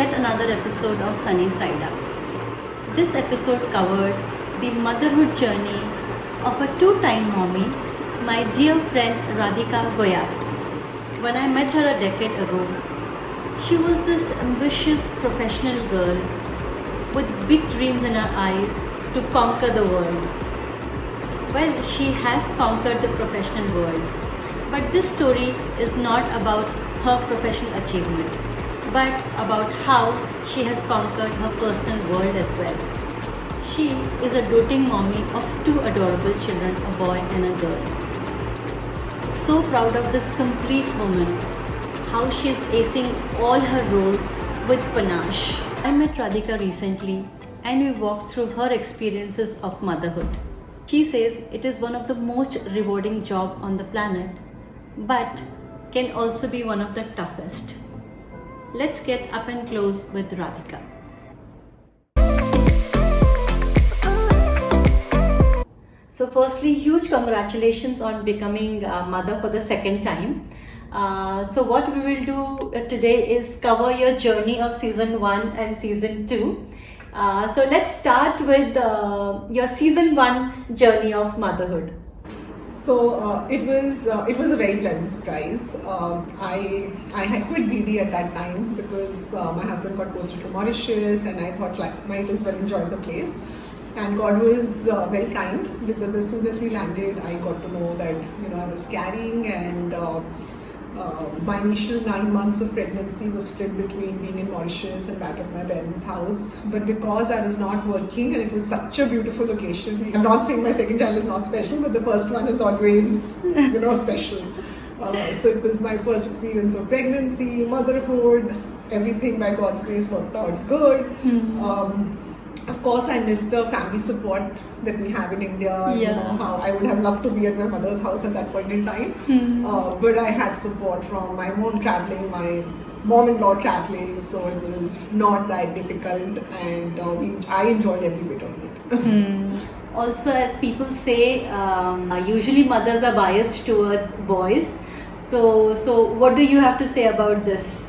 yet another episode of Sunny Side Up. This episode covers the motherhood journey of a two-time mommy, my dear friend Radhika Goyat. When I met her a decade ago, she was this ambitious professional girl with big dreams in her eyes to conquer the world. Well, she has conquered the professional world, but this story is not about her professional achievement, but about how she has conquered her personal world as well. She is a doting mommy of two adorable children, a boy and a girl. So proud of this complete woman, how she is acing all her roles with panache. I met Radhika recently and we walked through her experiences of motherhood. She says it is one of the most rewarding jobs on the planet, but can also be one of the toughest. Let's get up and close with Radhika. So firstly, huge congratulations on becoming a mother for the second time. So what we will do today is cover your journey of season 1 and season 2. So let's start with your season 1 journey of motherhood. So it was a very pleasant surprise. I had quit BD at that time because my husband got posted to Mauritius, and I thought like might as well enjoy the place. And God was very kind, because as soon as we landed, I got to know that I was carrying, and my initial 9 months of pregnancy was split between being in Mauritius and back at my parents' house. But because I was not working and it was such a beautiful location, I'm not saying my second child is not special, but the first one is always, special. So it was my first experience of pregnancy, motherhood, everything by God's grace worked out good. Of course, I miss the family support that we have in India. Yeah. How I would have loved to be at my mother's house at that point in time. But I had support from my mom traveling, my mom-in-law traveling, so it was not that difficult, and I enjoyed every bit of it. Also, as people say, usually mothers are biased towards boys. So what do you have to say about this?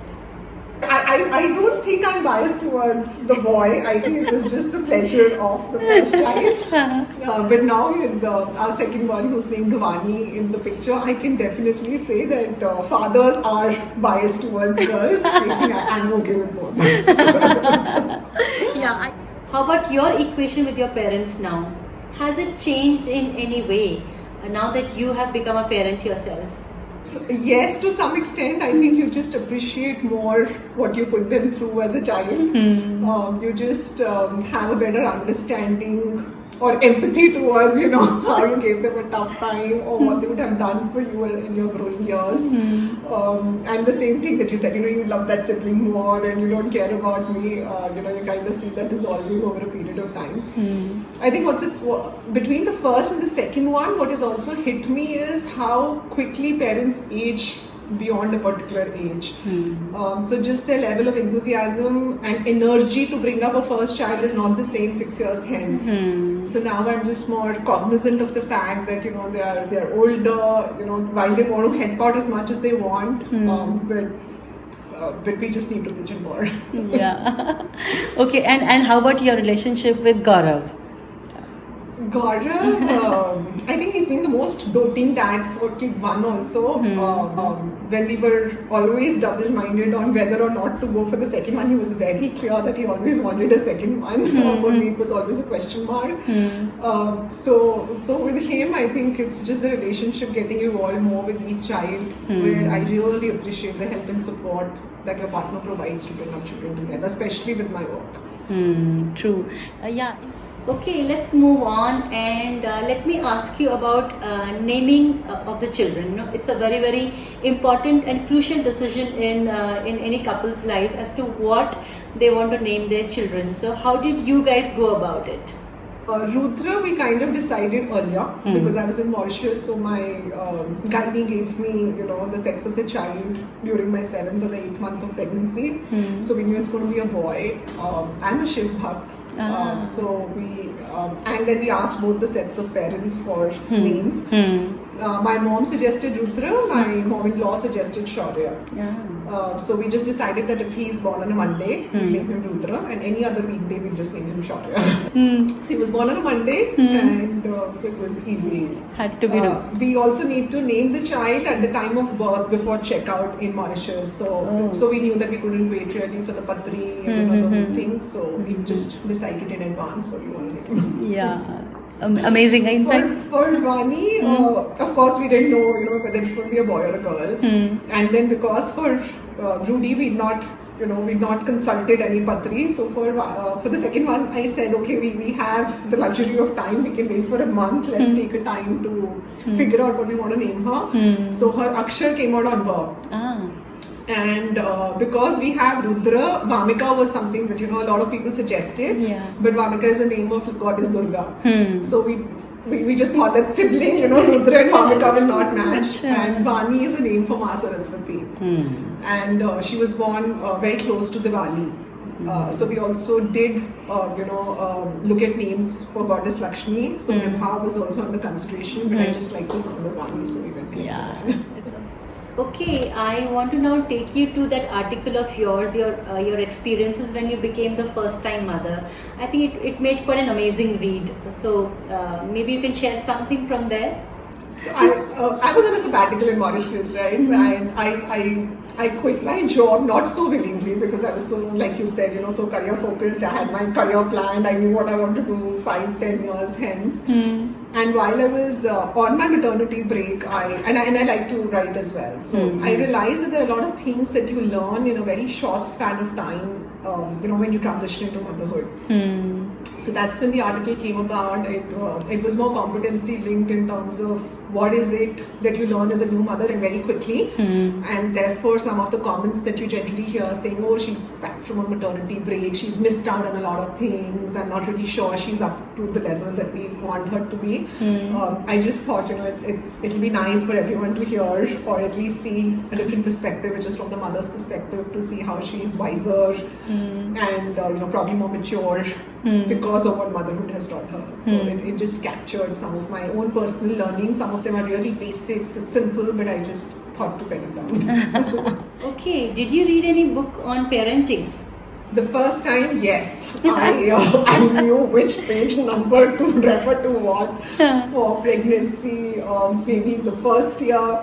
I don't think I'm biased towards the boy. I think it was just the pleasure of the first child. But now with our second one, who's named Dhwani in the picture, I can definitely say that fathers are biased towards girls. I think I'm okay with both. Yeah. How about your equation with your parents now? Has it changed in any way now that you have become a parent yourself? Yes, to some extent. I think you just appreciate more what you put them through as a child. You just have a better understanding or empathy towards, how you gave them a tough time or what they would have done for you in your growing years. And the same thing that you said, you love that sibling more and you don't care about me. You kind of see that dissolving over a period of time. I think between the first and the second one, what has also hit me is how quickly parents age beyond a particular age. So just their level of enthusiasm and energy to bring up a first child is not the same 6 years hence. So now I'm just more cognizant of the fact that they are older, while they want to help out as much as they want, but we just need to pitch in more. Yeah. Okay, and how about your relationship with Gaurav? Gaurav, I think he's been the most doting dad for kid one also. When we were always double-minded on whether or not to go for the second one, he was very clear that he always wanted a second one. For me, it was always a question mark. So with him, I think it's just the relationship getting involved more with each child, where I really appreciate the help and support that your partner provides to bring up children together, especially with my work. True. Yeah. Okay, let's move on, and let me ask you about naming of the children. It's a very, very important and crucial decision in any couple's life as to what they want to name their children. So how did you guys go about it? Rudra, we kind of decided earlier because I was in Mauritius, so my gynae gave me, the sex of the child during my 7th or the 8th month of pregnancy. So we knew it's going to be a boy. I'm a Shiv Bhakt. So we and then we asked both the sets of parents for names. my mom suggested Rudra, my mom-in-law suggested Shaurya. So we just decided that if he's born on a Monday, we'll name him Rudra, and any other weekday we'll just name him Shaurya. So he was born on a Monday, and so it was easy. Had to be we also need to name the child at the time of birth before checkout in Mauritius. So we knew that we couldn't wait really for the patri and the whole thing. So we just decided in advance what we want to name. Yeah. Amazing. In fact, for Vani, of course, we didn't know, whether it's going to be a boy or a girl. And then because for Rudy, we'd not consulted any patri. So for the second one, I said, okay, we have the luxury of time. We can wait for a month. Let's take a time to figure out what we want to name her. So her Akshar came out on birth. And because we have Rudra, Vamika was something that a lot of people suggested. But Vamika is the name of goddess Durga. So we just thought that sibling, Rudra and Vamika will not match. And Vani is a name for Ma Saraswati. And she was born very close to Diwali. So we also did, look at names for goddess Lakshmi. So Nibha was also under consideration, but I just like the sound of Vani, so we went with that. Okay, I want to now take you to that article of yours, your experiences when you became the first time mother. I think it made quite an amazing read. So maybe you can share something from there. So I was on a sabbatical in Mauritius, right? And I quit my job, not so willingly, because I was so, like you said, so career focused. I had my career planned. I knew what I want to do 5-10 years hence. And while I was on my maternity break, I like to write as well. So I realized that there are a lot of things that you learn in a very short span of time, when you transition into motherhood. So that's when the article came about. It was more competency linked in terms of what is it that you learn as a new mother and very quickly. And therefore some of the comments that you generally hear saying, oh, she's back from a maternity break, she's missed out on a lot of things, I'm not really sure she's up to the level that we want her to be. I just thought, it'll be nice for everyone to hear or at least see a different perspective, which is from the mother's perspective, to see how she's wiser and probably more mature because of what motherhood has taught her. So it just captured some of my own personal learning. Some of them are really basic, simple, but I just thought to pen it down. Okay, did you read any book on parenting? The first time, yes. I knew which page number to refer to what for pregnancy, maybe the first year.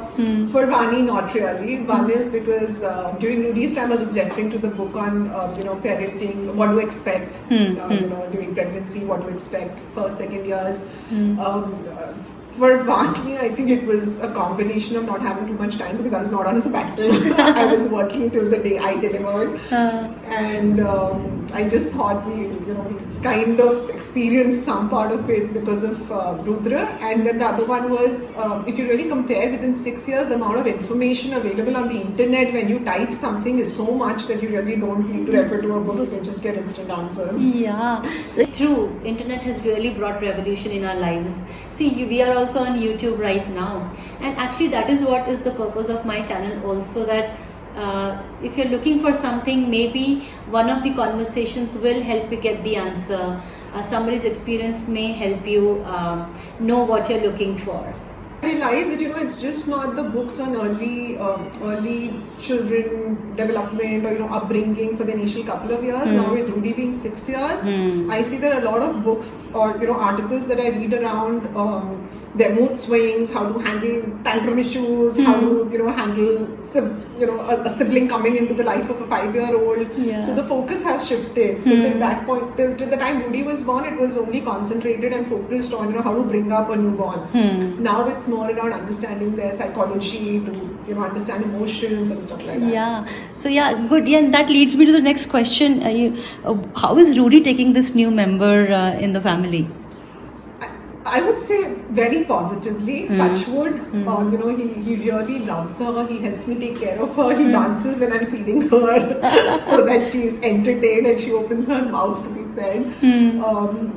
For Vani, not really. One is because during Rudy's time, I was referring to the book on parenting, what to expect during pregnancy, what to expect first, second years. For Vani, I think it was a combination of not having too much time because I was not on a sabbatical. I was working till the day I delivered. And I just thought we kind of experienced some part of it because of Rudra. And then the other one was, if you really compare within 6 years, the amount of information available on the internet when you type something is so much that you really don't need to refer to a book, you can just get instant answers. Yeah, true. Internet has really brought revolution in our lives. See, we are also on YouTube right now. And actually that is what is the purpose of my channel also, that if you're looking for something, maybe one of the conversations will help you get the answer. Somebody's experience may help you know what you're looking for. I realized that it's just not the books on early children development or upbringing for the initial couple of years. Now with Rudy being 6 years, I see there are a lot of books or articles that I read around their mood swings, how to handle tantrum issues, how to handle a sibling coming into the life of a 5-year-old. So the focus has shifted. So till that point, till the time Rudy was born, it was only concentrated and focused on how to bring up a newborn. Now it's more around understanding their psychology, to understand emotions and stuff like that. Yeah. So good. Yeah, and that leads me to the next question. How is Rudy taking this new member in the family? I would say very positively. Touch wood. He really loves her. He helps me take care of her. He dances when I'm feeding her, so that she's entertained and she opens her mouth to be fed.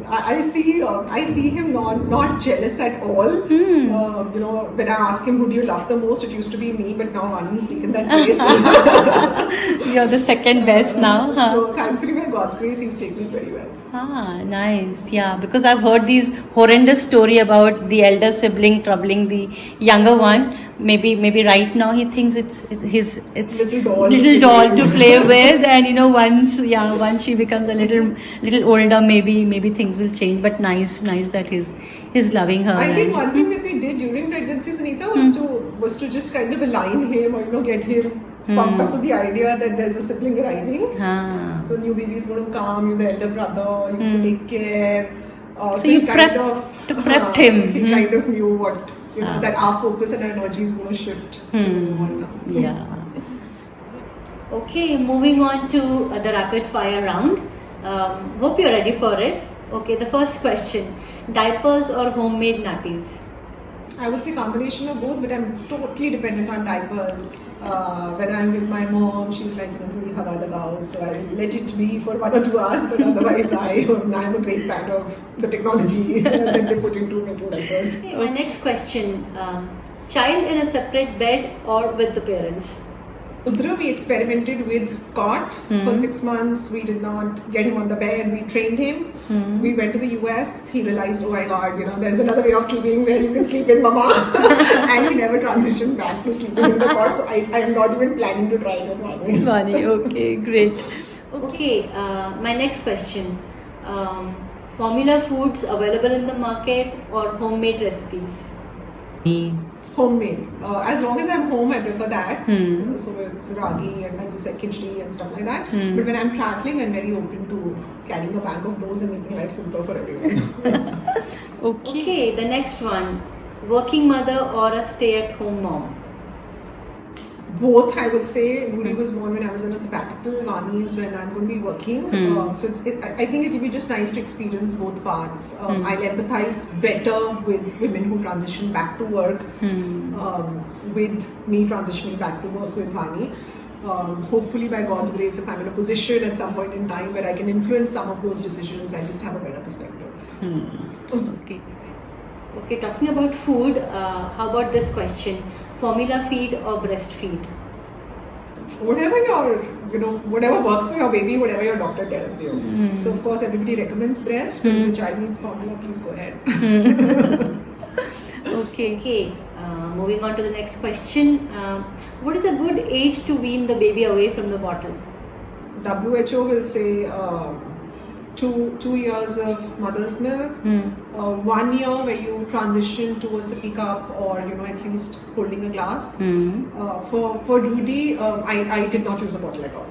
I see him not jealous at all. When I ask him who do you love the most, it used to be me, but now Vani's taken that place. You're the second best now. So thankfully, my God's grace, he's taken it very well. Ah, nice. Yeah, because I've heard these horrendous story about the elder sibling troubling the younger one. Maybe right now he thinks it's little doll to play with, and once she becomes a little older, maybe things will change. But nice that he's loving her. I think one thing that we did during pregnancy, Sunita, was to just kind of align him, or get him pumped up with the idea that there's a sibling arriving. So new baby is going to come, you're the elder brother, you have to take care. So you prepped him. He kind of knew what that our focus and our energy is going to shift. Yeah. Okay, moving on to the rapid fire round. Hope you're ready for it. Okay, the first question: diapers or homemade nappies? I would say combination of both, but I'm totally dependent on diapers. When I'm with my mom, she's like, thodi hawa lagao, so I let it be for 1 or 2 hours, but otherwise I'm a great fan of the technology that they put into making diapers. Okay, my next question, child in a separate bed or with the parents? Udra, we experimented with cot for 6 months. We did not get him on the bed. We trained him. We went to the US. He realized, oh my God, there's another way of sleeping where you can sleep in mama. And he never transitioned back to sleeping in the cot. So I'm not even planning to try it with Vani. Vani, okay, great. Okay, my next question. Formula foods available in the market or homemade recipes? Homemade. As long as I'm home, I prefer that. So it's ragi and, like you said, khichdi and stuff like that. But when I'm traveling, I'm very open to carrying a bag of those and making life simpler for everyone. Okay, the next one. Working mother or a stay-at-home mom? Both, I would say. Rudy was born when I was in a sabbatical. Vani is when I'm going to be working. So I think it will be just nice to experience both parts. I'll empathize better with women who transition back to work, with me transitioning back to work with Vani. Hopefully, by God's grace, if I'm in a position at some point in time where I can influence some of those decisions, I just have a better perspective. Okay, talking about food, how about this question? Formula feed or breastfeed? Whatever works for your baby, whatever your doctor tells you. So of course everybody recommends breast, but if the child needs formula, please go ahead. Okay, moving on to the next question. What is a good age to wean the baby away from the bottle? WHO will say 2 years of mother's milk, 1 year where you transition to a sippy cup or at least holding a glass. For Rudy, I did not use a bottle at all.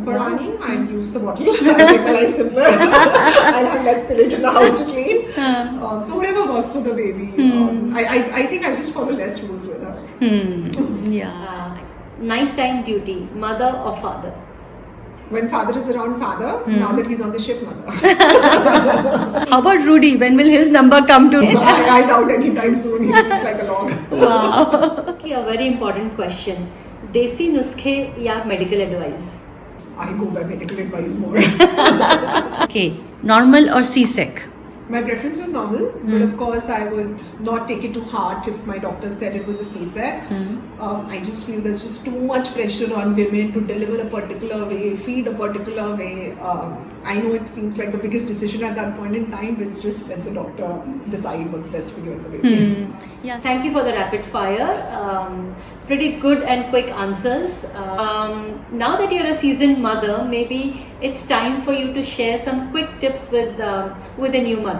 For Ani, I'll use the bottle. I'll make my life simpler. I'll have less spillage in the house to clean. So whatever works for the baby. I think I'll just follow less rules with her. Nighttime duty, mother or father? When father is around, father. Now that he's on the ship, mother. How about Rudy? When will his number come to? I doubt anytime soon. He sleeps like a log. Wow. Okay, a very important question. Desi nuskhe ya medical advice? I go by medical advice more. Okay, normal or C-sec? My preference was normal, but of course I would not take it to heart if my doctor said it was a C-sec. I just feel there's just too much pressure on women to deliver a particular way, feed a particular way. I know it seems like the biggest decision at that point in time, but just let the doctor decide what's best for you and the baby. Yeah, thank you for the rapid fire. Pretty good and quick answers. Now that you're a seasoned mother, maybe it's time for you to share some quick tips with a new mother.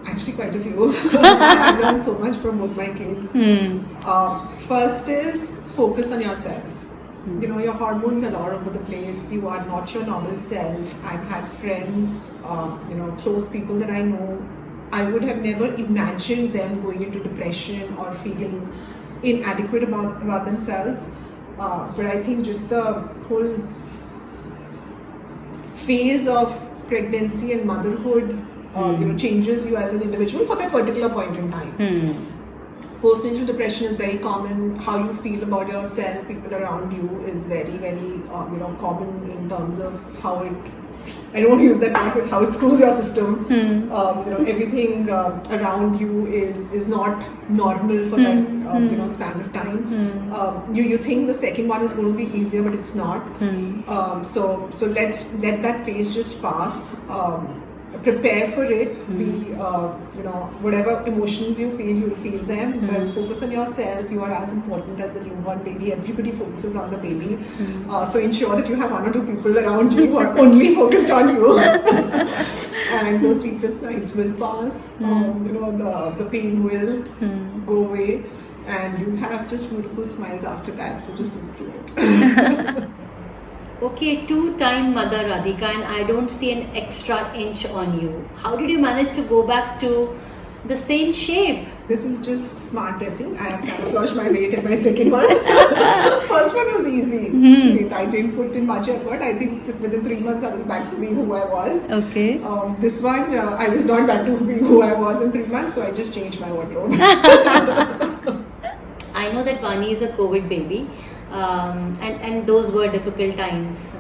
Actually, quite a few. I've learned so much from both my kids. First is focus on yourself. Your hormones are all over the place. You are not your normal self. I've had friends, close people that I know. I would have never imagined them going into depression or feeling inadequate about themselves. But I think just the whole phase of pregnancy and motherhood changes you as an individual for that particular point in time. Postnatal depression is very common. How you feel about yourself, people around you, is very, very common in terms of how it I don't want to use that word, but how it screws your system. Everything around you is not normal for that span of time. You think the second one is going to be easier, but it's not. So let's let that phase just pass. Prepare for it. Be whatever emotions you feel, you'll feel them. But focus on yourself. You are as important as the newborn baby. Everybody focuses on the baby. So ensure that you have one or two people around you who are only focused on you. And those sleepless nights will pass. The pain will go away, and you'll have just beautiful smiles after that. So just live through it. Okay, two-time mother Radhika, and I don't see an extra inch on you. How did you manage to go back to the same shape? This is just smart dressing. I have camouflaged my weight in my second one. First one was easy. Sweet. I didn't put in much effort. I think within 3 months I was back to being who I was. Okay. This one, I was not back to being who I was in 3 months, so I just changed my wardrobe. I know that Vani is a COVID baby. And those were difficult times.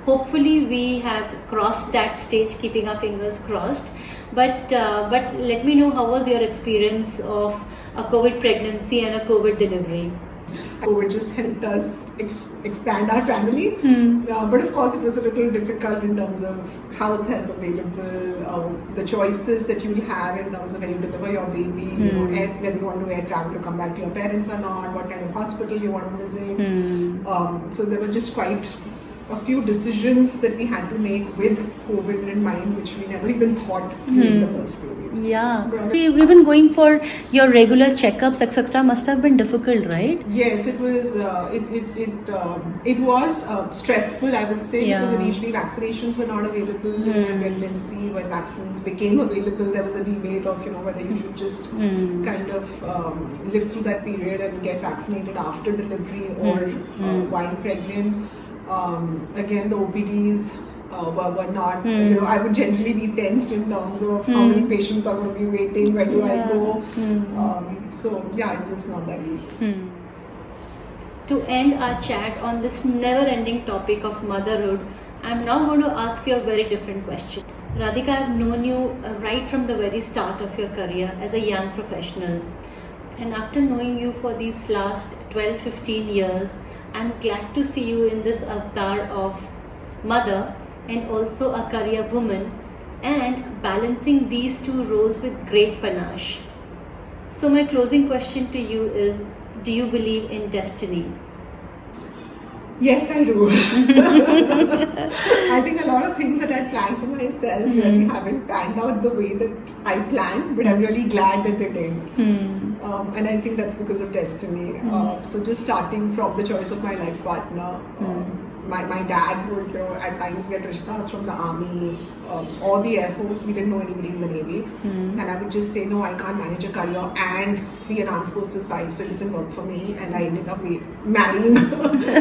Hopefully we have crossed that stage, keeping our fingers crossed. But let me know, how was your experience of a COVID pregnancy and a COVID delivery? COVID just helped us expand our family. But of course it was a little difficult in terms of house help available, the choices that you'll have in terms of when you deliver your baby, whether you want to air travel to come back to your parents or not, what kind of hospital you want to visit. So there were just quite a few decisions that we had to make with COVID in mind, which we never even thought during the first baby. Yeah. Even going for your regular checkups, etc., must have been difficult, right? Yes, it was. It was stressful, I would say, because initially vaccinations were not available in pregnancy. When vaccines became available, there was a debate of whether you should just kind of live through that period and get vaccinated after delivery or while pregnant. Again, the OPDs were not, I would generally be tensed in terms of how many patients are going to be waiting, where do I go? So yeah, it was not that easy. To end our chat on this never-ending topic of motherhood, I'm now going to ask you a very different question. Radhika, I've known you right from the very start of your career as a young professional. And after knowing you for these last 12-15 years, I'm glad to see you in this avatar of mother and also a career woman, and balancing these two roles with great panache. So my closing question to you is, do you believe in destiny? Yes, I do. I think a lot of things that I planned for myself really haven't panned out the way that I planned, but I'm really glad that they did. And I think that's because of destiny. So just starting from the choice of my life partner, my dad would at times get rishtas from the army or the Air Force. We didn't know anybody in the Navy. And I would just say, no, I can't manage a career and be an armed forces wife, so it doesn't work for me. And I ended up marrying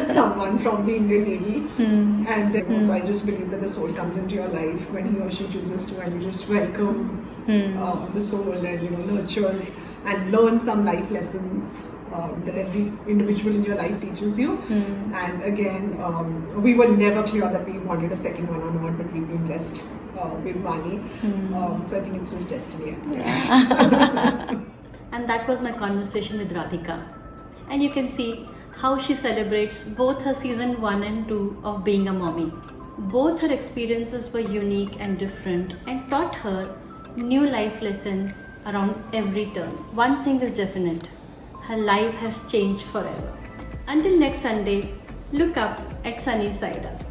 someone from the Indian Navy. And then also I just believe that the soul comes into your life when he or she chooses to, and you just welcome the soul and nurture and learn some life lessons that every individual in your life teaches you. And again, we were never clear that we wanted a second one or not, but we've been blessed with Vani. So I think it's just destiny. And that was my conversation with Radhika. And you can see how she celebrates both her season 1 and 2 of being a mommy. Both her experiences were unique and different and taught her new life lessons around every turn. One thing is definite, her life has changed forever. Until next Sunday, look up at sunny side up.